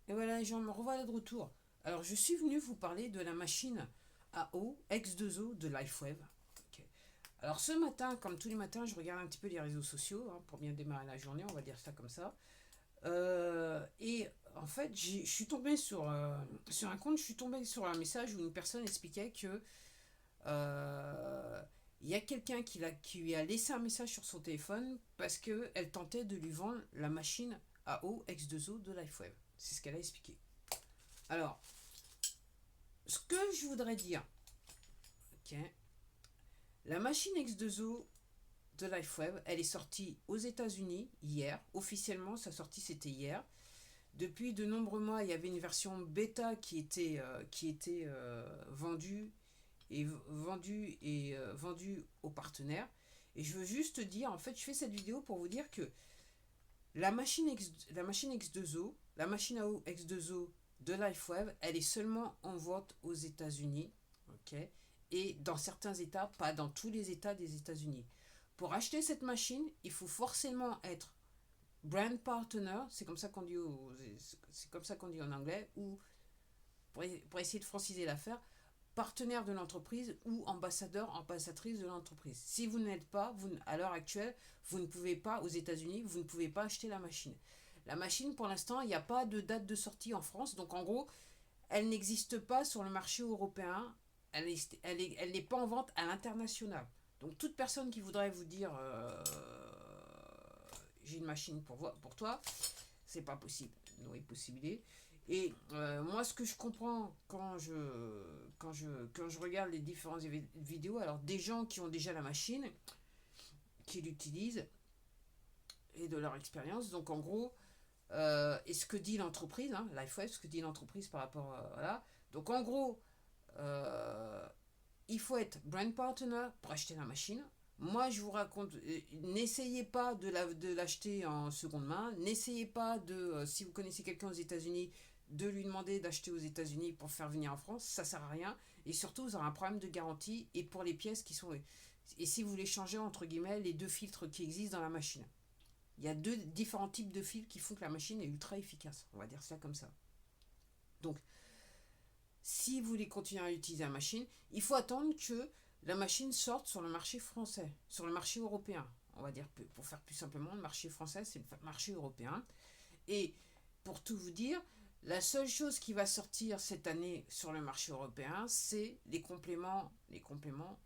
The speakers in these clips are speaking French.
Et voilà, les gens, me revoilà de retour. Alors, je suis venu vous parler de la machine à eau X2O de LifeWave. Ok. Alors, ce matin, comme tous les matins, je regarde un petit peu les réseaux sociaux hein, pour bien démarrer la journée, on va dire ça comme ça. Et en fait, je suis tombé sur un compte, je suis tombé sur un message où une personne expliquait que euh, il y a quelqu'un qui lui a laissé un message sur son téléphone parce qu'elle tentait de lui vendre la machine à eau X2O de LifeWave. C'est ce qu'elle a expliqué. Alors, ce que je voudrais dire, ok, la machine X2O de LifeWave, elle est sortie aux États-Unis hier. Officiellement, sa sortie c'était hier. Depuis de nombreux mois, il y avait une version bêta qui était vendue aux partenaires. Et je veux juste dire, en fait, je fais cette vidéo pour vous dire que la machine X2O, la machine à eau X2O de LifeWave, elle est seulement en vente aux États-Unis, ok, et dans certains États, pas dans tous les États des États-Unis. Pour acheter cette machine, il faut forcément être brand partner, c'est comme ça qu'on dit en anglais, ou pour essayer de franciser l'affaire, partenaire de l'entreprise ou ambassadeur, ambassadrice de l'entreprise. Si vous n'êtes pas, à l'heure actuelle, vous ne pouvez pas, aux États-Unis, vous ne pouvez pas acheter la machine. La machine, pour l'instant, il n'y a pas de date de sortie en France, donc en gros, elle n'existe pas sur le marché européen, elle n'est pas en vente à l'international. Donc toute personne qui voudrait vous dire j'ai une machine pour toi, c'est pas possible. Non, impossible. Et moi, ce que je comprends quand je regarde les différentes vidéos, alors des gens qui ont déjà la machine, qui l'utilisent, et de leur expérience, donc en gros, et ce que dit l'entreprise, hein, LifeWave, ce que dit l'entreprise par rapport à. Voilà. Donc en gros, euh, il faut être brand partner pour acheter la machine. Moi, je vous raconte, n'essayez pas de l'acheter en seconde main. N'essayez pas si vous connaissez quelqu'un aux États-Unis, de lui demander d'acheter aux États-Unis pour faire venir en France. Ça sert à rien. Et surtout, vous aurez un problème de garantie et pour les pièces qui sont. Et si vous voulez changer, entre guillemets, les deux filtres qui existent dans la machine. Il y a deux différents types de fils qui font que la machine est ultra efficace. On va dire ça comme ça. Donc, si vous voulez continuer à utiliser la machine, il faut attendre que la machine sorte sur le marché français, sur le marché européen. On va dire, pour faire plus simplement, le marché français, c'est le marché européen. Et pour tout vous dire, la seule chose qui va sortir cette année sur le marché européen, c'est les compléments. Les compléments,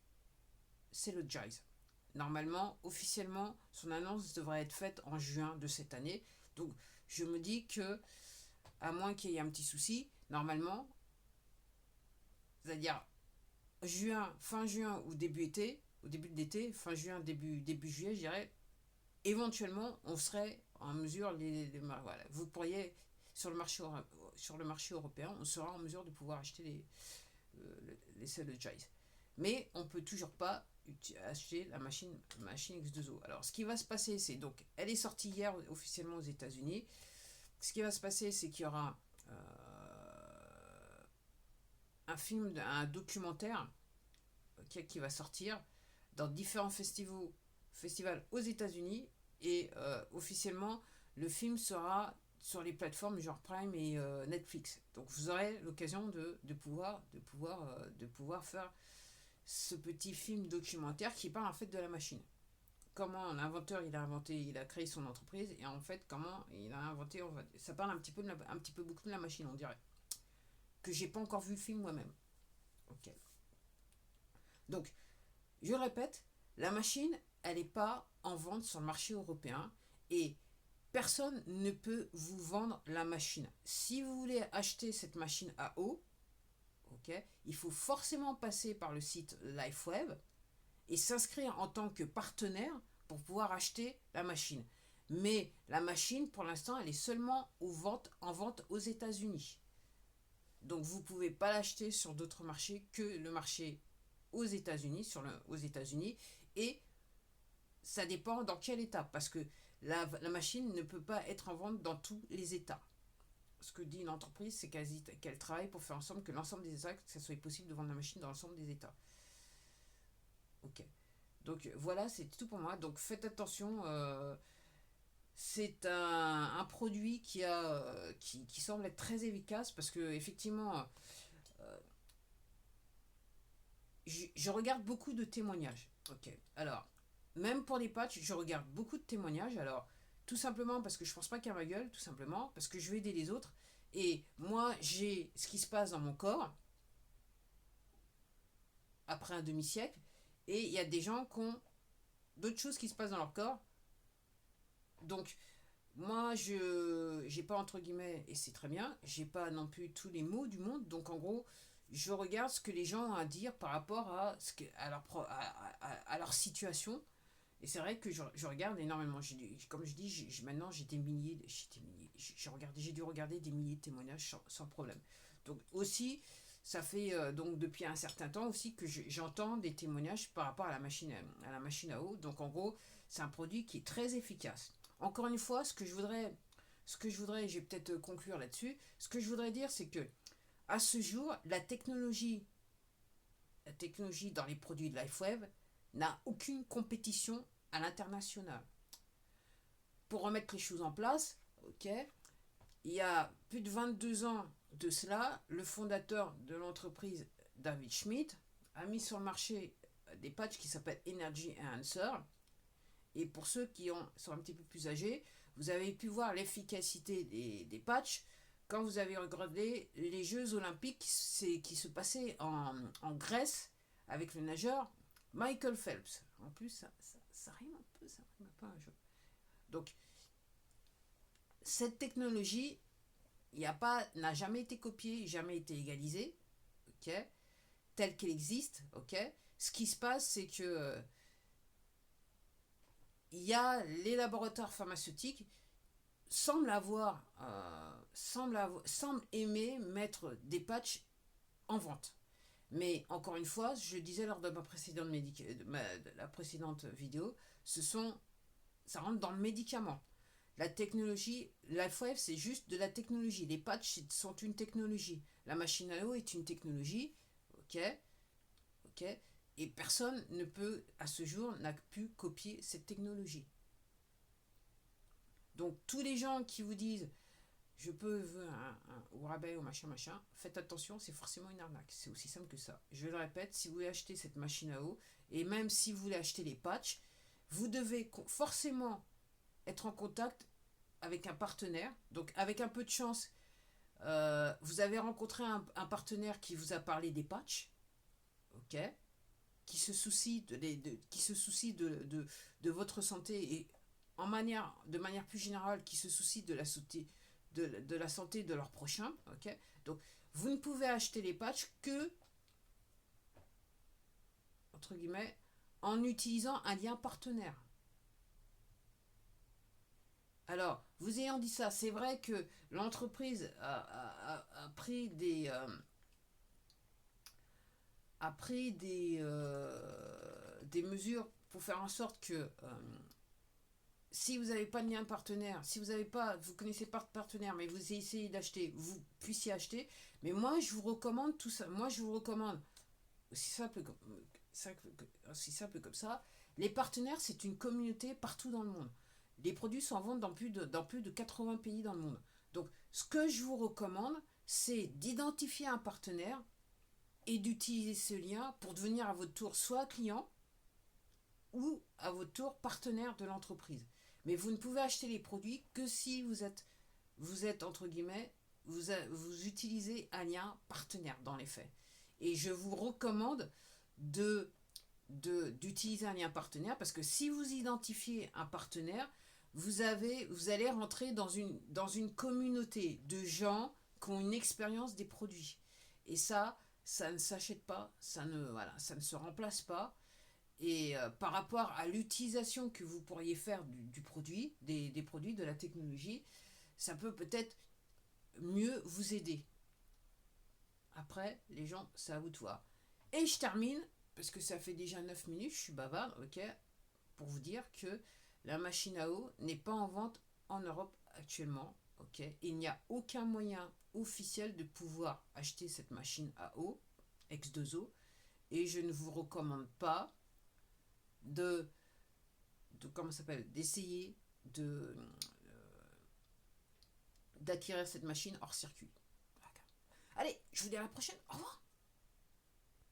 c'est le JICE. Normalement, officiellement, son annonce devrait être faite en juin de cette année. Donc, je me dis que, à moins qu'il y ait un petit souci, normalement, c'est-à-dire fin juin ou début été, au début de l'été, fin juin, début juillet, je dirais, éventuellement, on serait en mesure, voilà, vous pourriez, sur le marché européen, on sera en mesure de pouvoir acheter les selles de Jice. Mais on ne peut toujours pas acheter la machine X2O. Alors, ce qui va se passer, c'est donc, elle est sortie hier officiellement aux États-Unis. Ce qui va se passer, c'est qu'il y aura un documentaire qui va sortir dans différents festivals aux États-Unis et officiellement le film sera sur les plateformes genre Prime et Netflix. Donc vous aurez l'occasion de pouvoir faire ce petit film documentaire qui parle en fait de la machine. Comment l'inventeur il a créé son entreprise et en fait comment il a inventé. Ça parle un petit peu beaucoup de la machine, on dirait. Que j'ai pas encore vu le film moi-même. Ok. Donc je répète, la machine, elle n'est pas en vente sur le marché européen et personne ne peut vous vendre la machine. Si vous voulez acheter cette machine à eau, ok, il faut forcément passer par le site LifeWeb et s'inscrire en tant que partenaire pour pouvoir acheter la machine. Mais la machine, pour l'instant, elle est seulement en vente aux États-Unis. Donc vous ne pouvez pas l'acheter sur d'autres marchés que le marché aux États-Unis et ça dépend dans quel état parce que la machine ne peut pas être en vente dans tous les états. Ce que dit l'entreprise, c'est qu'elle travaille pour faire en sorte que l'ensemble des états, que ça soit possible de vendre la machine dans l'ensemble des états. Ok. Donc voilà, c'est tout pour moi. Donc faites attention. C'est un produit qui semble être très efficace parce que effectivement, je regarde beaucoup de témoignages. Ok. Alors, même pour les patchs, je regarde beaucoup de témoignages. Alors, tout simplement parce que je pense pas qu'à ma gueule, tout simplement parce que je veux aider les autres. Et moi, j'ai ce qui se passe dans mon corps après un demi-siècle. Et il y a des gens qui ont d'autres choses qui se passent dans leur corps. Donc, moi, je j'ai pas entre guillemets, et c'est très bien, j'ai pas non plus tous les mots du monde. Donc, en gros, je regarde ce que les gens ont à dire par rapport à, à, à leur situation. Et c'est vrai que je regarde énormément. Comme je dis, maintenant j'ai des milliers, j'ai dû regarder des milliers de témoignages sans problème. Donc aussi, ça fait donc depuis un certain temps aussi que j'entends des témoignages par rapport à la machine à eau. Donc en gros, c'est un produit qui est très efficace. Encore une fois, je vais peut-être conclure là-dessus. Ce que je voudrais dire, c'est que à ce jour, la technologie dans les produits de LifeWave n'a aucune compétition à l'international. Pour remettre les choses en place, ok, il y a plus de 22 ans de cela, le fondateur de l'entreprise, David Schmidt, a mis sur le marché des patchs qui s'appellent Energy Enhancer. Et pour ceux qui sont un petit peu plus âgés, vous avez pu voir l'efficacité des patchs quand vous avez regardé les Jeux Olympiques qui se passaient en Grèce avec le nageur Michael Phelps. En plus, ça rime un peu, ça rime pas un jeu. Donc, cette technologie n'a jamais été copiée, jamais été égalisée, ok, telle qu'elle existe, ok. Ce qui se passe, c'est que il y a les laboratoires pharmaceutiques semblent aimer mettre des patchs en vente. Mais encore une fois, je disais lors de de la précédente vidéo, ça rentre dans le médicament. La technologie, LifeWave, c'est juste de la technologie. Les patchs sont une technologie. La machine à eau est une technologie, ok, ok, et personne ne peut, à ce jour, n'a pu copier cette technologie. Donc tous les gens qui vous disent je peux au rabais ou machin machin, faites attention, c'est forcément une arnaque. C'est aussi simple que ça. Je le répète, si vous voulez acheter cette machine à eau, et même si vous voulez acheter les patchs, vous devez forcément être en contact avec un partenaire. Donc avec un peu de chance, vous avez rencontré un partenaire qui vous a parlé des patchs, ok, qui se soucie de votre santé et de manière plus générale, qui se soucie de la santé de la santé de leurs prochains. Ok, donc vous ne pouvez acheter les patchs que entre guillemets en utilisant un lien partenaire. Alors, vous ayant dit ça, c'est vrai que l'entreprise a pris des mesures pour faire en sorte que si vous n'avez pas de lien partenaire, si vous connaissez pas de partenaire, mais vous essayez d'acheter, vous puissiez acheter. Mais moi, je vous recommande tout ça. Moi, je vous recommande aussi simple comme ça. Les partenaires, c'est une communauté partout dans le monde. Les produits sont en vente dans plus de 80 pays dans le monde. Donc, ce que je vous recommande, c'est d'identifier un partenaire et d'utiliser ce lien pour devenir à votre tour soit client ou à votre tour partenaire de l'entreprise. Mais vous ne pouvez acheter les produits que si vous êtes entre guillemets, vous utilisez un lien partenaire dans les faits. Et je vous recommande d'utiliser un lien partenaire parce que si vous identifiez un partenaire, vous allez rentrer dans une communauté de gens qui ont une expérience des produits. Et ça ne s'achète pas, ça ne se remplace pas. Et par rapport à l'utilisation que vous pourriez faire du produit, des produits, de la technologie, ça peut peut-être mieux vous aider. Après, les gens, c'est à vous de voir. Et je termine, parce que ça fait déjà 9 minutes, je suis bavarde, ok, pour vous dire que la machine à eau n'est pas en vente en Europe actuellement, ok. Il n'y a aucun moyen officiel de pouvoir acheter cette machine à eau, X2O, et je ne vous recommande pas de comment ça s'appelle, d'essayer de d'acquérir cette machine hors circuit. Allez, je vous dis à la prochaine. Au revoir.